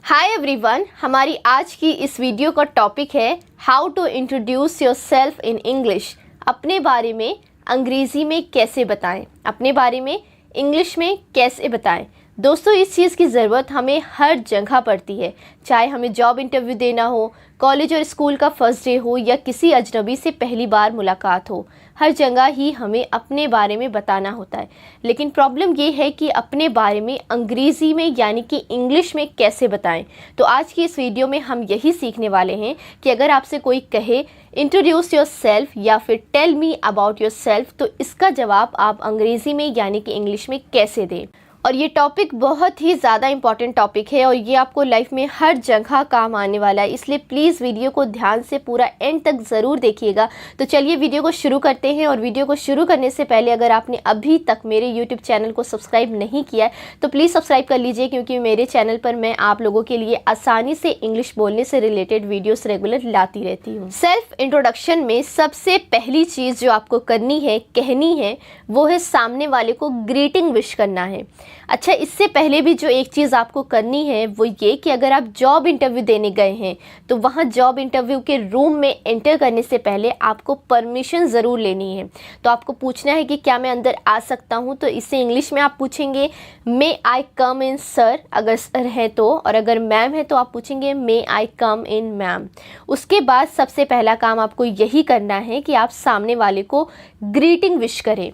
Hi everyone, हमारी आज की इस वीडियो का टॉपिक है how to introduce yourself in English. अपने बारे में अंग्रेज़ी में कैसे बताएं, अपने बारे में इंग्लिश में कैसे बताएं। दोस्तों, इस चीज़ की ज़रूरत हमें हर जगह पड़ती है, चाहे हमें जॉब इंटरव्यू देना हो, कॉलेज और स्कूल का फर्स्ट डे हो या किसी अजनबी से पहली बार मुलाकात हो। हर जगह ही हमें अपने बारे में बताना होता है। लेकिन प्रॉब्लम ये है कि अपने बारे में अंग्रेज़ी में यानी कि इंग्लिश में कैसे बताएं। तो आज की इस वीडियो में हम यही सीखने वाले हैं कि अगर आपसे कोई कहे इंट्रोड्यूस योर सेल्फ या फिर tell me about yourself, तो इसका जवाब आप अंग्रेज़ी में यानी कि इंग्लिश में कैसे दें। और ये टॉपिक बहुत ही ज़्यादा इम्पॉर्टेंट टॉपिक है और ये आपको लाइफ में हर जगह काम आने वाला है, इसलिए प्लीज़ वीडियो को ध्यान से पूरा एंड तक ज़रूर देखिएगा। तो चलिए वीडियो को शुरू करते हैं। और वीडियो को शुरू करने से पहले अगर आपने अभी तक मेरे यूट्यूब चैनल को सब्सक्राइब नहीं किया है तो प्लीज़ सब्सक्राइब कर लीजिए, क्योंकि मेरे चैनल पर मैं आप लोगों के लिए आसानी से इंग्लिश बोलने से रिलेटेड वीडियोज़ रेगुलर लाती रहती हूँ। सेल्फ इंट्रोडक्शन में सबसे पहली चीज़ जो आपको करनी है, कहनी है, वो है सामने वाले को ग्रीटिंग विश करना है। अच्छा, इससे पहले भी जो एक चीज़ आपको करनी है वो ये कि अगर आप जॉब इंटरव्यू देने गए हैं तो वहाँ जॉब इंटरव्यू के रूम में एंटर करने से पहले आपको परमिशन ज़रूर लेनी है। तो आपको पूछना है कि क्या मैं अंदर आ सकता हूँ, तो इससे इंग्लिश में आप पूछेंगे मे आई कम इन सर, अगर सर है तो, और अगर मैम है तो आप पूछेंगे मे आई कम इन मैम। उसके बाद सबसे पहला काम आपको यही करना है कि आप सामने वाले को ग्रीटिंग विश करें।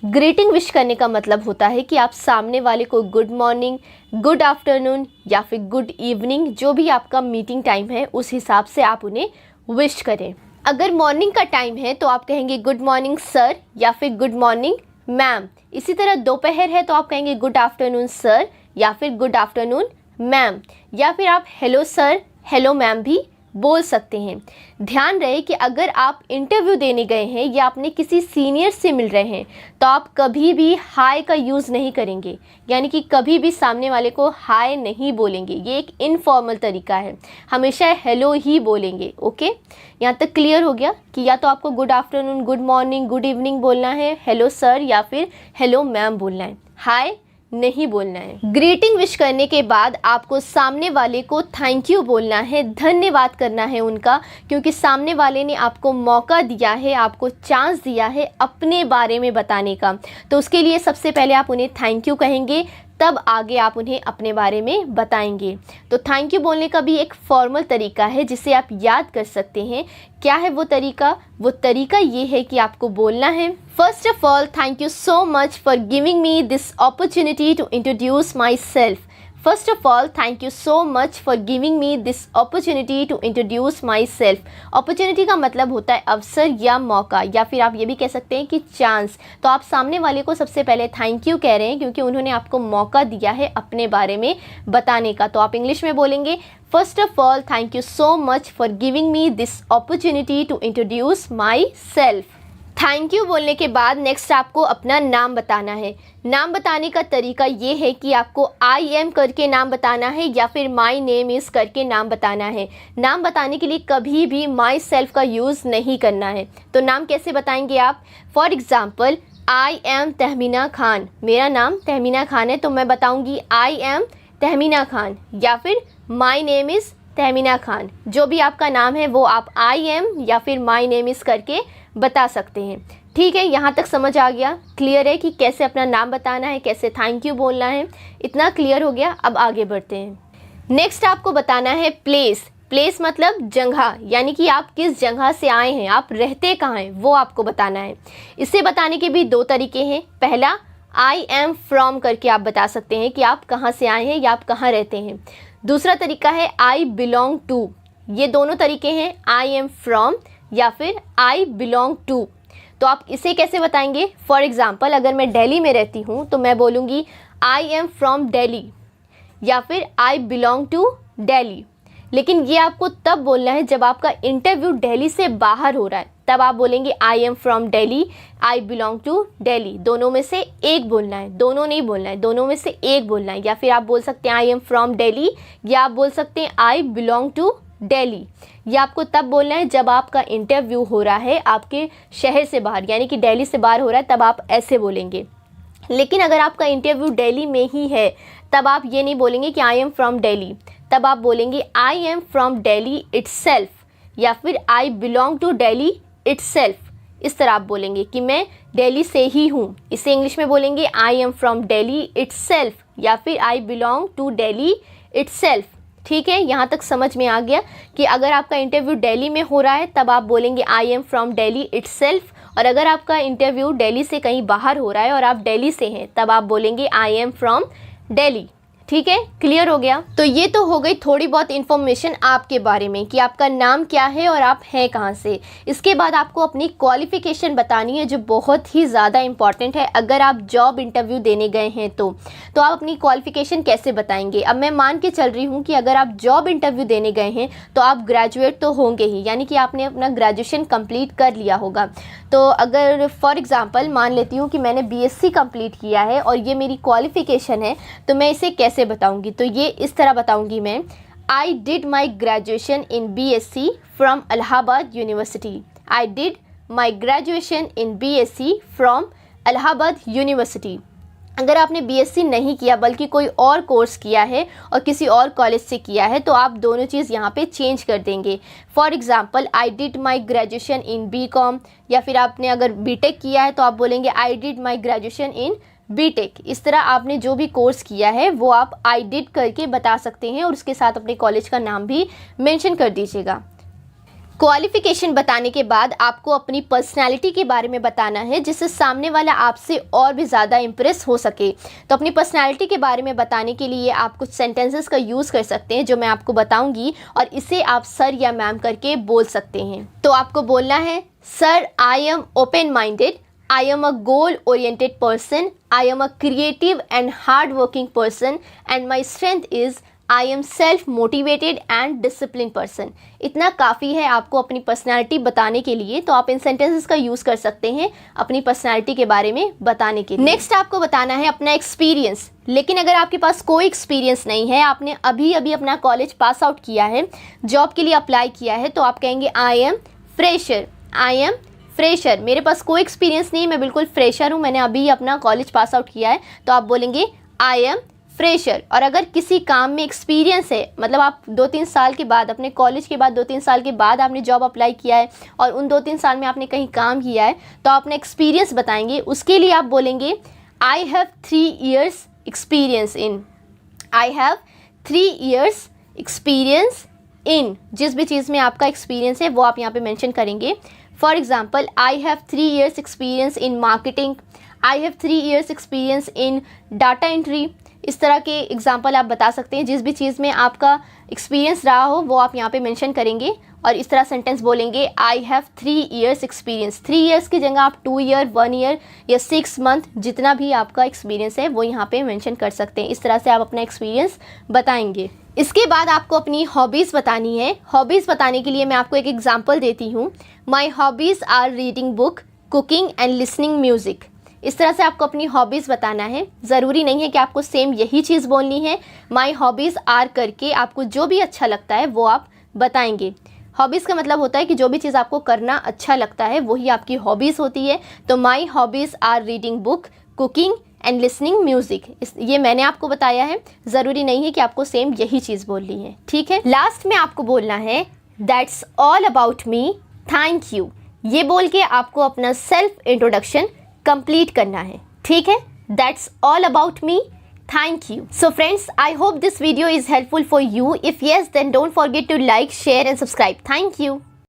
ग्रीटिंग विश करने का मतलब होता है कि आप सामने वाले को गुड मॉर्निंग, गुड आफ्टरनून या फिर गुड इवनिंग, जो भी आपका मीटिंग टाइम है उस हिसाब से आप उन्हें विश करें। अगर मॉर्निंग का टाइम है तो आप कहेंगे गुड मॉर्निंग सर या फिर गुड मॉर्निंग मैम। इसी तरह दोपहर है तो आप कहेंगे गुड आफ्टरनून सर या फिर गुड आफ्टरनून मैम, या फिर आप हेलो सर, हेलो मैम भी बोल सकते हैं। ध्यान रहे कि अगर आप इंटरव्यू देने गए हैं या अपने किसी सीनियर से मिल रहे हैं तो आप कभी भी हाय का यूज़ नहीं करेंगे, यानी कि कभी भी सामने वाले को हाय नहीं बोलेंगे। ये एक इनफॉर्मल तरीका है, हमेशा हेलो ही बोलेंगे। ओके, यहाँ तक क्लियर हो गया कि या तो आपको good afternoon, good morning, good evening बोलना है, हेलो सर या फिर हेलो मैम बोलना है, हाय नहीं बोलना है। ग्रीटिंग विश करने के बाद आपको सामने वाले को थैंक यू बोलना है, धन्यवाद करना है उनका, क्योंकि सामने वाले ने आपको मौका दिया है, आपको चांस दिया है अपने बारे में बताने का। तो उसके लिए सबसे पहले आप उन्हें थैंक यू कहेंगे, तब आगे आप उन्हें अपने बारे में बताएंगे। तो थैंक यू बोलने का भी एक फॉर्मल तरीका है जिसे आप याद कर सकते हैं। क्या है वो तरीका? वो तरीका ये है कि आपको बोलना है, first of all thank you so much for giving me this opportunity to introduce myself. First of all thank you so much for giving me this opportunity to introduce myself. Opportunity का मतलब होता है अवसर या मौका, या फिर आप ये भी कह सकते हैं कि चांस। तो आप सामने वाले को सबसे पहले थैंक यू कह रहे हैं क्योंकि उन्होंने आपको मौका दिया है अपने बारे में बताने का। तो आप इंग्लिश में बोलेंगे first of all thank you so much for giving me this opportunity to introduce myself. Thank you बोलने के बाद नेक्स्ट आपको अपना नाम बताना है। नाम बताने का तरीका ये है कि आपको आई एम करके नाम बताना है या फिर माई नेम इज़ करके नाम बताना है। नाम बताने के लिए कभी भी माई सेल्फ का यूज़ नहीं करना है। तो नाम कैसे बताएंगे आप? For example, I am Tahmina Khan, मेरा नाम तहमीना खान है तो मैं बताऊँगी आई एम तहमीना खान, या फिर my name is Tahmina Khan. जो भी आपका नाम है वो आप आई एम या फिर माई नेम इज़ करके बता सकते हैं। ठीक है, यहाँ तक समझ आ गया, क्लियर है कि कैसे अपना नाम बताना है, कैसे थैंक यू बोलना है, इतना क्लियर हो गया। अब आगे बढ़ते हैं। नेक्स्ट आपको बताना है प्लेस। प्लेस मतलब जगह, यानी कि आप किस जगह से आए हैं, आप रहते कहाँ हैं, वो आपको बताना है। इसे बताने के भी दो तरीके हैं। पहला, आई एम फ्रॉम करके आप बता सकते हैं कि आप कहाँ से आए हैं या आप कहाँ रहते हैं। दूसरा तरीका है आई बिलोंग टू। ये दोनों तरीके हैं, आई एम फ्रॉम या फिर आई बिलोंग टू। तो आप इसे कैसे बताएंगे? फॉर एग्ज़ाम्पल, अगर मैं दिल्ली में रहती हूँ तो मैं बोलूँगी आई एम फ्रॉम दिल्ली या फिर आई बिलोंग टू दिल्ली। लेकिन ये आपको तब बोलना है जब आपका इंटरव्यू दिल्ली से बाहर हो रहा है, तब आप बोलेंगे I am from Delhi, I belong to Delhi. दोनों में से एक बोलना है, दोनों नहीं बोलना है, दोनों में से एक बोलना है। या फिर आप बोल सकते हैं आई एम फ्रॉम दिल्ली, या आप बोल सकते हैं आई बिलोंग टू दिल्ली। ये आपको तब बोलना है जब आपका इंटरव्यू हो रहा है आपके शहर से बाहर, यानी कि दिल्ली से बाहर हो रहा है, तब आप ऐसे बोलेंगे। लेकिन अगर आपका इंटरव्यू दिल्ली में ही है तब आप ये नहीं बोलेंगे कि आई एम फ्रॉम दिल्ली, तब आप बोलेंगे I am from Delhi itself, या फिर I belong to Delhi itself. इस तरह आप बोलेंगे कि मैं दिल्ली से ही हूँ। इसे इंग्लिश में बोलेंगे I am from Delhi itself, या फिर I belong to Delhi itself. ठीक है, यहाँ तक समझ में आ गया कि अगर आपका इंटरव्यू दिल्ली में हो रहा है तब आप बोलेंगे I am from Delhi itself, और अगर आपका इंटरव्यू दिल्ली से कहीं बाहर हो रहा है और आप दिल्ली से हैं तब आप बोलेंगे आई एम फ्रॉम दिल्ली। ठीक है, क्लियर हो गया। तो ये तो हो गई थोड़ी बहुत इन्फॉर्मेशन आपके बारे में कि आपका नाम क्या है और आप हैं कहाँ से। इसके बाद आपको अपनी क्वालिफ़िकेशन बतानी है, जो बहुत ही ज़्यादा इंपॉर्टेंट है। अगर आप जॉब इंटरव्यू देने गए हैं तो आप अपनी क्वालिफ़िकेशन कैसे बताएंगे। अब मैं मान के चल रही हूँ कि अगर आप जॉब इंटरव्यू देने गए हैं तो आप ग्रेजुएट तो होंगे ही, यानी कि आपने अपना ग्रेजुएशन कंप्लीट कर लिया होगा। तो अगर फॉर एग्ज़ाम्पल मान लेती हूँ कि मैंने BSc कंप्लीट किया है और ये मेरी क्वालिफ़िकेशन है, तो मैं इसे कैसे बताऊँगी। तो ये इस तरह बताऊँगी मैं, I did my graduation in BSc from Allahabad university. I did my graduation in BSc from Allahabad university. अगर आपने BSc नहीं किया बल्कि कोई और कोर्स किया है और किसी और कॉलेज से किया है तो आप दोनों चीज़ यहाँ पे चेंज कर देंगे। For example I did my graduation in BCom, या फिर आपने अगर BTech किया है तो आप बोलेंगे I did my graduation in BTech। इस तरह आपने जो भी कोर्स किया है वो आप आई डिड करके बता सकते हैं और उसके साथ अपने कॉलेज का नाम भी मेंशन कर दीजिएगा। क्वालिफ़िकेशन बताने के बाद आपको अपनी पर्सनालिटी के बारे में बताना है, जिससे सामने वाला आपसे और भी ज़्यादा इम्प्रेस हो सके। तो अपनी पर्सनालिटी के बारे में बताने के लिए आप कुछ सेंटेंसेस का यूज़ कर सकते हैं जो मैं आपको बताऊंगी, और इसे आप सर या मैम करके बोल सकते हैं। तो आपको बोलना है, sir I am open minded, I am a goal oriented person, I am a creative and hard working person, and my strength is I am self motivated and discipline person. इतना काफ़ी है आपको अपनी पर्सनैलिटी बताने के लिए। तो आप इन सेंटेंसेस का यूज़ कर सकते हैं अपनी पर्सनैलिटी के बारे में बताने के लिए। नेक्स्ट आपको बताना है अपना एक्सपीरियंस। लेकिन अगर आपके पास कोई एक्सपीरियंस नहीं है, आपने अभी अभी अपना कॉलेज पास आउट किया है, जॉब के लिए अप्लाई किया है, तो आप कहेंगे I am fresher. I am fresher, मेरे पास कोई एक्सपीरियंस नहीं, मैं बिल्कुल फ्रेशर हूँ, मैंने अभी अपना कॉलेज पास आउट किया है, तो आप बोलेंगे आई एम फ्रेशर। और अगर किसी काम में एक्सपीरियंस है, मतलब आप 2-3 साल के बाद, अपने कॉलेज के बाद 2-3 साल के बाद आपने जॉब अप्लाई किया है और उन 2-3 साल में आपने कहीं काम किया है, तो आप अपना एक्सपीरियंस बताएंगे। उसके लिए आप बोलेंगे I have 3 years experience in. I have 3 years experience in. जिस भी चीज़ में आपका एक्सपीरियंस है वो आप यहाँ पे मेंशन करेंगे। For example I have 3 years experience in marketing, I have 3 years experience in data entry. इस तरह के एग्जांपल आप बता सकते हैं। जिस भी चीज़ में आपका एक्सपीरियंस रहा हो वो आप यहाँ पे मेंशन करेंगे और इस तरह सेंटेंस बोलेंगे I have 3 years experience. 3 years की जगह आप 2 year, 1 year या 6 month, जितना भी आपका एक्सपीरियंस है वो यहाँ पे मेंशन कर सकते हैं। इस तरह से आप अपना एक्सपीरियंस बताएंगे। इसके बाद आपको अपनी हॉबीज़ बतानी है। हॉबीज़ बताने के लिए मैं आपको एक एग्जाम्पल देती हूँ। My hobbies are reading book, cooking and listening music. इस तरह से आपको अपनी हॉबीज़ बताना है। ज़रूरी नहीं है कि आपको सेम यही चीज़ बोलनी है। माई हॉबीज़ आर करके आपको जो भी अच्छा लगता है वो आप बताएंगे। हॉबीज़ का मतलब होता है कि जो भी चीज़ आपको करना अच्छा लगता है वही आपकी हॉबीज़ होती है। तो my hobbies are reading book, cooking and listening music. ये मैंने आपको बताया है, ज़रूरी नहीं है कि आपको सेम यही चीज़ बोलनी है। ठीक है, लास्ट में आपको बोलना है that's all about me, thank you. ये बोल के आपको अपना सेल्फ इंट्रोडक्शन कंप्लीट करना है। ठीक है, that's all about me, thank you. So friends, I hope this video is helpful for you. If yes, then don't forget to like, share and subscribe. Thank you.